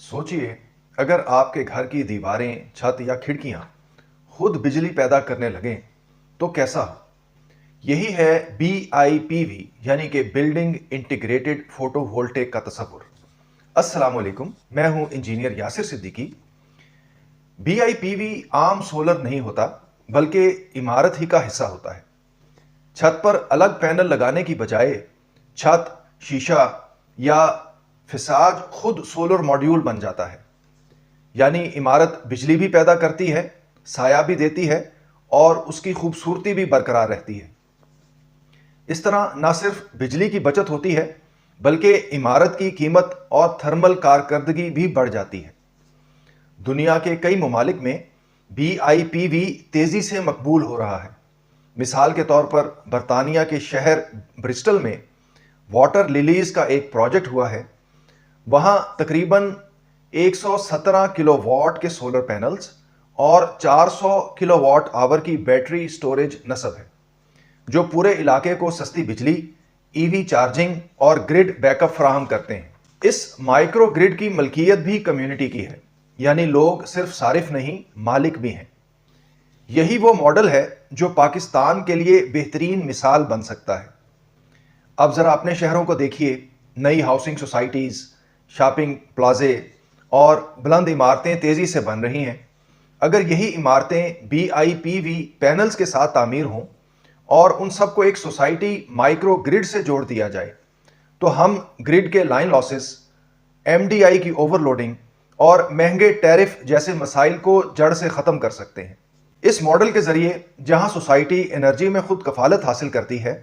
सोचिए, अगर आपके घर की दीवारें, छत या खिड़कियां खुद बिजली पैदा करने लगें तो कैसा हो? यही है BIPV यानी कि बिल्डिंग इंटीग्रेटेड फोटोवोल्टेक का तस्वुर। अस्सलाम वालेकुम, मैं हूं इंजीनियर यासिर सिद्दीकी। BIPV आम सोलर नहीं होता, बल्कि इमारत ही का हिस्सा होता है। छत पर अलग पैनल लगाने की बजाय छत, शीशा या फिसाज खुद सोलर मॉड्यूल बन जाता है। यानी इमारत बिजली भी पैदा करती है, साया भी देती है और उसकी खूबसूरती भी बरकरार रहती है। इस तरह न सिर्फ बिजली की बचत होती है, बल्कि इमारत की कीमत और थर्मल कारकर्दगी भी बढ़ जाती है। दुनिया के कई ममालिक में BIPV तेजी से मकबूल हो रहा है। मिसाल के तौर पर बरतानिया के शहर ब्रिस्टल में वाटर लिलीज का एक प्रोजेक्ट हुआ है। वहां तकरीबन 117 किलोवाट के सोलर पैनल्स और 400 किलोवाट आवर की बैटरी स्टोरेज नस्ब है, जो पूरे इलाके को सस्ती बिजली, EV चार्जिंग और ग्रिड बैकअप फराहम करते हैं। इस माइक्रो ग्रिड की मलकियत भी कम्युनिटी की है, यानी लोग सिर्फ सारिफ नहीं, मालिक भी हैं। यही वो मॉडल है जो पाकिस्तान के लिए बेहतरीन मिसाल बन सकता है। अब जरा अपने शहरों को देखिए, नई हाउसिंग सोसाइटीज, शॉपिंग प्लाजे और बुलंद इमारतें तेजी से बन रही हैं। अगर यही इमारतें BIPV पैनल्स के साथ तामीर हों और उन सबको एक सोसाइटी माइक्रो ग्रिड से जोड़ दिया जाए, तो हम ग्रिड के लाइन लॉसेस, MDI की ओवरलोडिंग और महंगे टैरिफ जैसे मसाइल को जड़ से ख़त्म कर सकते हैं। इस मॉडल के ज़रिए जहां सोसाइटी एनर्जी में खुद कफालत हासिल करती है,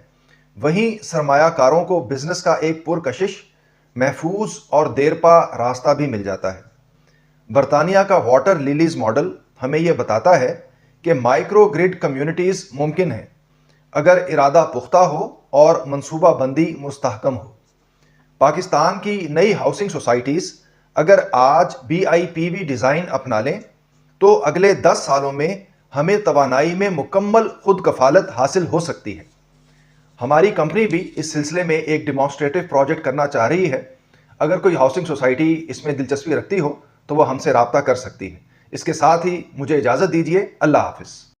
वहीं सरमायाकारों को बिजनेस का एक पुरकशिश, महफूज और देरपा रास्ता भी मिल जाता है। बरतानिया का वाटर लिलीज मॉडल हमें यह बताता है कि माइक्रो ग्रिड कम्युनिटीज़ मुमकिन है, अगर इरादा पुख्ता हो और मनसूबा बंदी मुस्तहकम हो। पाकिस्तान की नई हाउसिंग सोसाइटीज़ अगर आज BIPV डिज़ाइन अपना लें, तो अगले 10 सालों में हमें तवानाई में मुकम्मल खुद कफालत हासिल हो सकती है। हमारी कंपनी भी इस सिलसिले में एक डिमॉन्स्ट्रेटिव प्रोजेक्ट करना चाह रही है। अगर कोई हाउसिंग सोसाइटी इसमें दिलचस्पी रखती हो तो वह हमसे राब्ता कर सकती है। इसके साथ ही मुझे इजाज़त दीजिए। अल्लाह हाफिज़।